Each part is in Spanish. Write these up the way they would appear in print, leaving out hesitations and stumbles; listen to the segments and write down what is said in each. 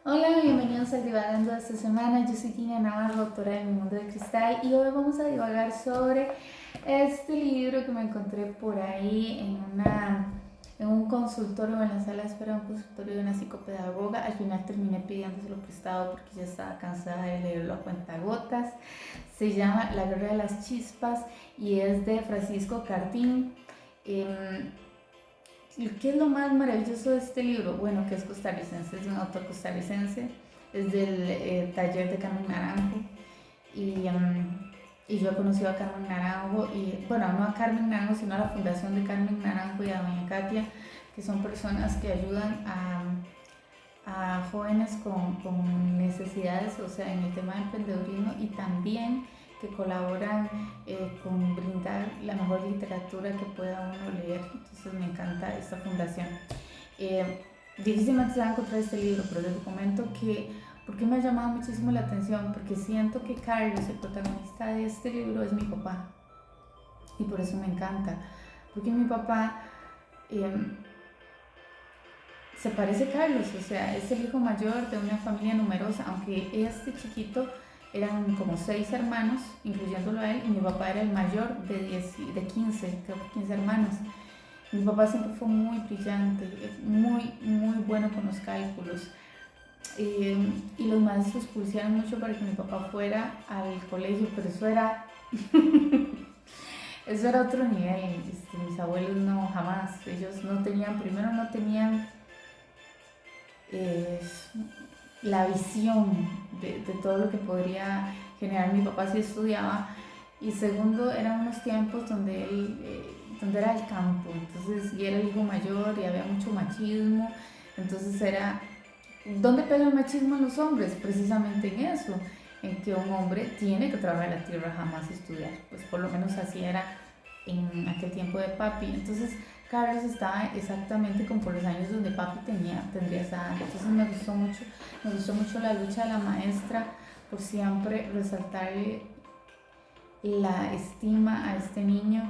Hola, bienvenidos al Divagando de esta semana. Yo soy Tina Navarro, doctora de Mi Mundo de Cristal, y hoy vamos a divagar sobre este libro que me encontré por ahí en un consultorio, en la sala de espera de un consultorio de una psicopedagoga. Al final terminé pidiéndoselo prestado porque ya estaba cansada de leerlo a cuentagotas. Se llama La Guerra de las Chispas y es de Francisco Cartín. ¿Qué es lo más maravilloso de este libro? Bueno, que es costarricense, es un autor costarricense, es del taller de Carmen Naranjo y, y yo he conocido a Carmen Naranjo y, bueno, no a Carmen Naranjo, sino a la fundación de Carmen Naranjo y a doña Katia, que son personas que ayudan a jóvenes con necesidades, o sea, en el tema de emprendedurismo y también que colaboran con brindar la mejor literatura que pueda uno leer. Entonces me encanta esta fundación. Difícilmente se va a encontrar este libro, pero les comento que, ¿por qué me ha llamado muchísimo la atención? Porque siento que Carlos, el protagonista de este libro, es mi papá. Y por eso me encanta. Porque mi papá se parece a Carlos, o sea, es el hijo mayor de una familia numerosa, aunque este chiquito eran como 6 hermanos, incluyéndolo a él, y mi papá era el mayor de 15, creo que 15 hermanos. Mi papá siempre fue muy brillante, muy bueno con los cálculos. Y los maestros pulsaron mucho para que mi papá fuera al colegio, pero eso era otro nivel. Mis abuelos no, jamás. Ellos no tenían, primero no tenían eh, la visión de todo lo que podría generar. Mi papá sí estudiaba y segundo eran unos tiempos donde él donde era el campo, entonces y era el hijo mayor y había mucho machismo. Entonces era, ¿dónde pega el machismo en los hombres? Precisamente en eso, en que un hombre tiene que trabajar la tierra, jamás estudiar. Pues por lo menos así era en aquel tiempo de papi. Entonces Carlos estaba exactamente como por los años donde papi tendría esa edad. Entonces me gustó mucho la lucha de la maestra por siempre resaltarle la estima a este niño,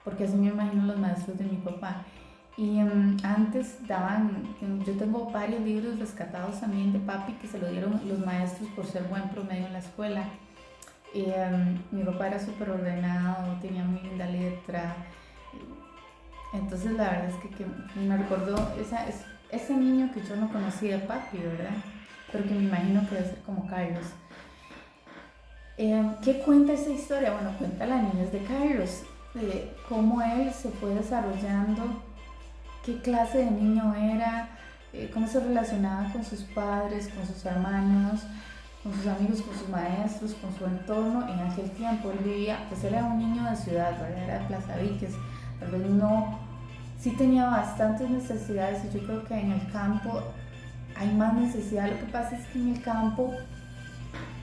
porque así me imagino los maestros de mi papá. Y antes daban, yo tengo varios libros rescatados también de papi que se lo dieron los maestros por ser buen promedio en la escuela. Mi papá era súper ordenado, tenía muy linda letra. Entonces la verdad es que me recordó ese niño que yo no conocía de papi, ¿verdad? Pero que me imagino que debe ser como Carlos. ¿Qué cuenta esta historia? Bueno, cuenta la niñez de Carlos, de cómo él se fue desarrollando, qué clase de niño era, cómo se relacionaba con sus padres, con sus hermanos, con sus amigos, con sus maestros, con su entorno. En aquel tiempo él vivía, pues él era un niño de ciudad, ¿verdad? Era de Plaza Víquez, tal vez no, sí tenía bastantes necesidades y yo creo que en el campo hay más necesidad. Lo que pasa es que en el campo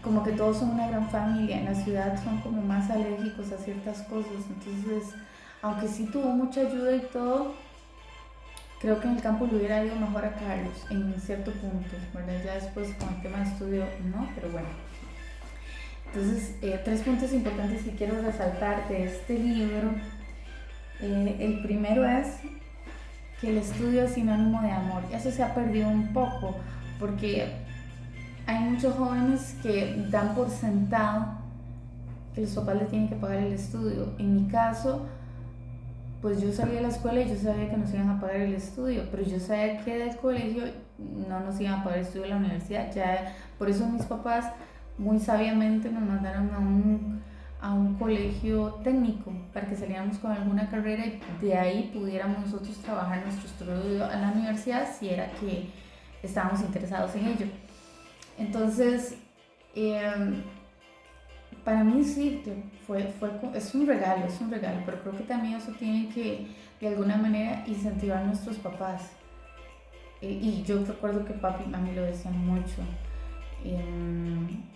como que todos son una gran familia, en la ciudad son como más alérgicos a ciertas cosas. Entonces, aunque sí tuvo mucha ayuda y todo, creo que en el campo le hubiera ido mejor a Carlos en cierto punto, ¿verdad? Ya después con el tema de estudio, no, pero bueno. Entonces, 3 puntos importantes que quiero resaltar de este libro. El primero es que el estudio es sinónimo de amor. Eso se ha perdido un poco porque hay muchos jóvenes que dan por sentado que los papás le tienen que pagar el estudio. En mi caso, pues yo salí de la escuela y yo sabía que nos iban a pagar el estudio, pero yo sabía que del colegio no nos iban a pagar el estudio de la universidad. Ya, por eso mis papás muy sabiamente nos mandaron a un colegio técnico para que saliéramos con alguna carrera y de ahí pudiéramos nosotros trabajar nuestro estudio a la universidad si era que estábamos interesados en ello. Entonces, eh, para mí sí, es un regalo, pero creo que también eso tiene que de alguna manera incentivar a nuestros papás. Y yo recuerdo que papi y mami lo decían mucho.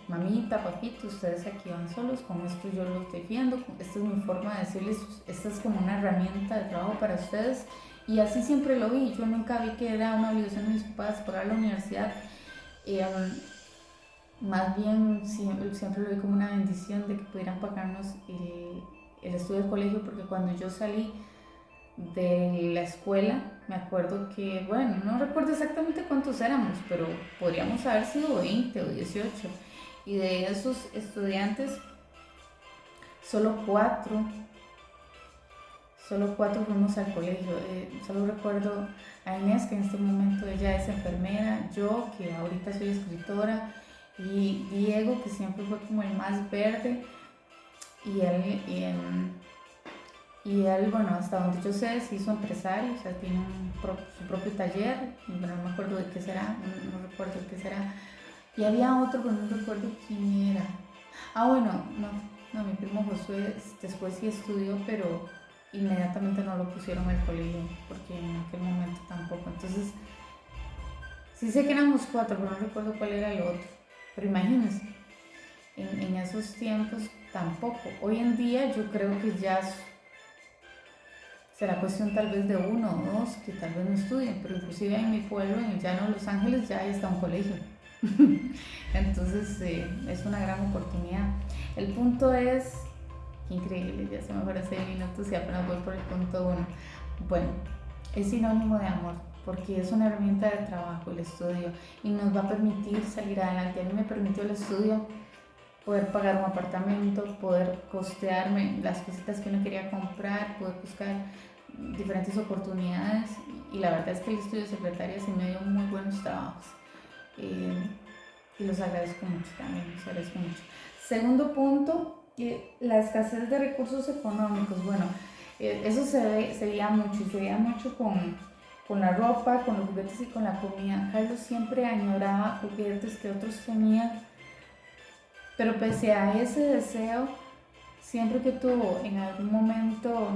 Mamita, papito, ustedes aquí van solos, con esto yo los defiendo, esta es mi forma de decirles, esta es como una herramienta de trabajo para ustedes. Y así siempre lo vi, yo nunca vi que era una obligación de mis papás pagar la universidad. Eh, Más bien siempre lo vi como una bendición de que pudieran pagarnos el estudio del colegio, porque cuando yo salí de la escuela me acuerdo que, bueno, no recuerdo exactamente cuántos éramos, pero podríamos haber sido 20 o 18. Y de esos estudiantes, solo cuatro, solo cuatro fuimos al colegio. Solo recuerdo a Inés, que en este momento ella es enfermera, yo, que ahorita soy escritora, y Diego, que siempre fue como el más verde, y él, bueno, hasta donde yo sé, se hizo empresario, o sea, tiene su propio taller, pero no me acuerdo de qué será, no recuerdo qué será. Y había otro, pero no recuerdo quién era. Ah, bueno, no, mi primo Josué después sí estudió, pero inmediatamente no lo pusieron al colegio, porque en aquel momento tampoco. Entonces, sí sé que éramos cuatro, pero no recuerdo cuál era el otro. Pero imagínense, en esos tiempos tampoco. Hoy en día yo creo que ya será cuestión tal vez de uno o dos que tal vez no estudien, pero inclusive en mi pueblo, en el llano de Los Ángeles, ya está un colegio. Entonces es una gran oportunidad. El punto es, qué increíble, ya se me fueron 6 minutos y apenas voy por el punto 1. Bueno, es sinónimo de amor, porque es una herramienta de trabajo el estudio y nos va a permitir salir adelante. A mí me permitió el estudio poder pagar un apartamento, poder costearme las cositas que uno quería comprar, poder buscar diferentes oportunidades, y la verdad es que el estudio de secretaria sí me dio muy buenos trabajos, y los agradezco mucho también, los agradezco mucho. Segundo punto, la escasez de recursos económicos. Bueno, eso se veía mucho, y se veía mucho con la ropa, con los juguetes y con la comida. Carlos siempre añoraba juguetes que otros tenían, pero pese a ese deseo, siempre que tuvo en algún momento,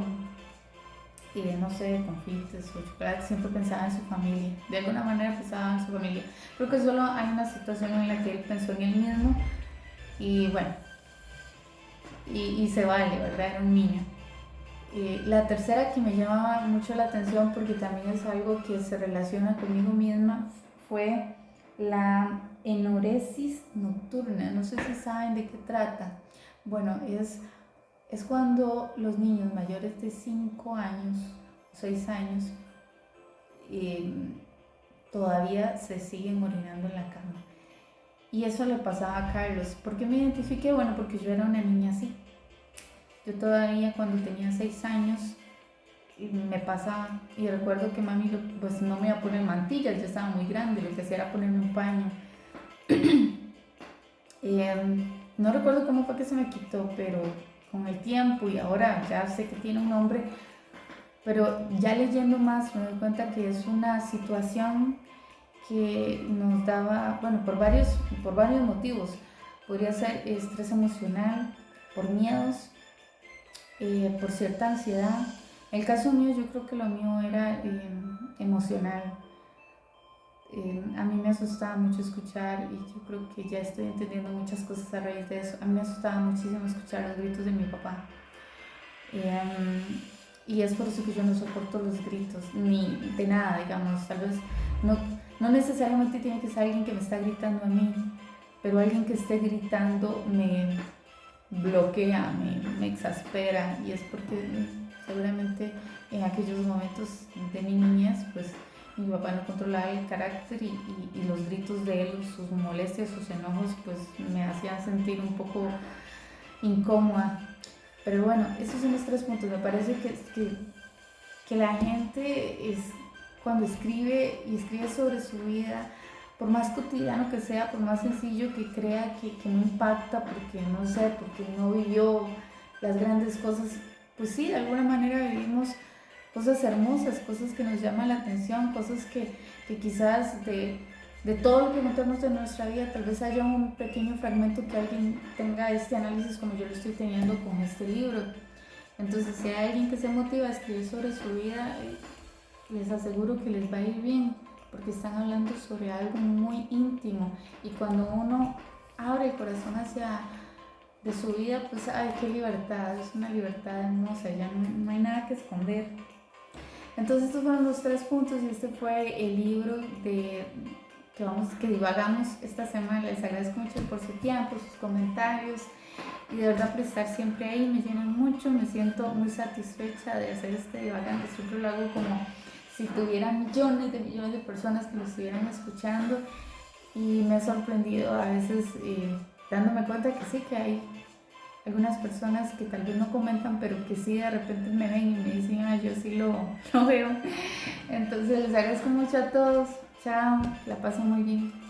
no sé, confites o chocolate, siempre pensaba en su familia. De alguna manera pensaba en su familia. Creo que solo hay una situación en la que él pensó en él mismo, y bueno, y se vale, ¿verdad? Era un niño. La tercera, que me llamaba mucho la atención porque también es algo que se relaciona conmigo misma, fue la enuresis nocturna. No sé si saben de qué trata. Bueno, es cuando los niños mayores de 5 años, 6 años, todavía se siguen orinando en la cama. Y eso le pasaba a Carlos. ¿Por qué me identifiqué? Bueno, porque yo era una niña así. Yo todavía cuando tenía 6 años me pasaba, y recuerdo que mami pues no me iba a poner mantillas, yo estaba muy grande, lo que hacía era ponerme un paño. No recuerdo cómo fue que se me quitó, pero con el tiempo, y ahora ya sé que tiene un nombre, pero ya leyendo más me doy cuenta que es una situación que nos daba, bueno, por varios motivos. Podría ser estrés emocional, por miedos, por cierta ansiedad. En el caso mío, yo creo que lo mío era emocional. A mí me asustaba mucho escuchar, y yo creo que ya estoy entendiendo muchas cosas a raíz de eso. A mí me asustaba muchísimo escuchar los gritos de mi papá. Y es por eso que yo no soporto los gritos, ni de nada, digamos. Tal vez no necesariamente tiene que ser alguien que me está gritando a mí, pero alguien que esté gritando me bloquea, me exaspera, y es porque seguramente en aquellos momentos de mi niñez, pues mi papá no controlaba el carácter, y los gritos de él, sus molestias, sus enojos, pues me hacían sentir un poco incómoda. Pero bueno, esos son los 3 puntos. Me parece que la gente cuando escribe sobre su vida, por más cotidiano que sea, por más sencillo que crea que no impacta, porque no sé, porque no vivió las grandes cosas, pues sí, de alguna manera vivimos cosas hermosas, cosas que nos llaman la atención, cosas que quizás de todo lo que contamos de nuestra vida, tal vez haya un pequeño fragmento que alguien tenga este análisis como yo lo estoy teniendo con este libro. Entonces, si hay alguien que se motiva a escribir sobre su vida, les aseguro que les va a ir bien, porque están hablando sobre algo muy íntimo, y cuando uno abre el corazón hacia de su vida, pues ay, qué libertad, es una libertad hermosa, ya no hay nada que esconder. Entonces estos fueron los 3 puntos, y este fue el libro que divagamos esta semana. Les agradezco mucho por su tiempo, sus comentarios, y de verdad por estar siempre ahí. Me llenan mucho, me siento muy satisfecha de hacer este divagante. Siempre lo hago como si tuviera millones de personas que lo estuvieran escuchando. Y me ha sorprendido a veces dándome cuenta que sí, que hay algunas personas que tal vez no comentan, pero que sí de repente me ven y me dicen, ah, yo sí lo veo. Entonces les agradezco mucho a todos. Chao, la paso muy bien.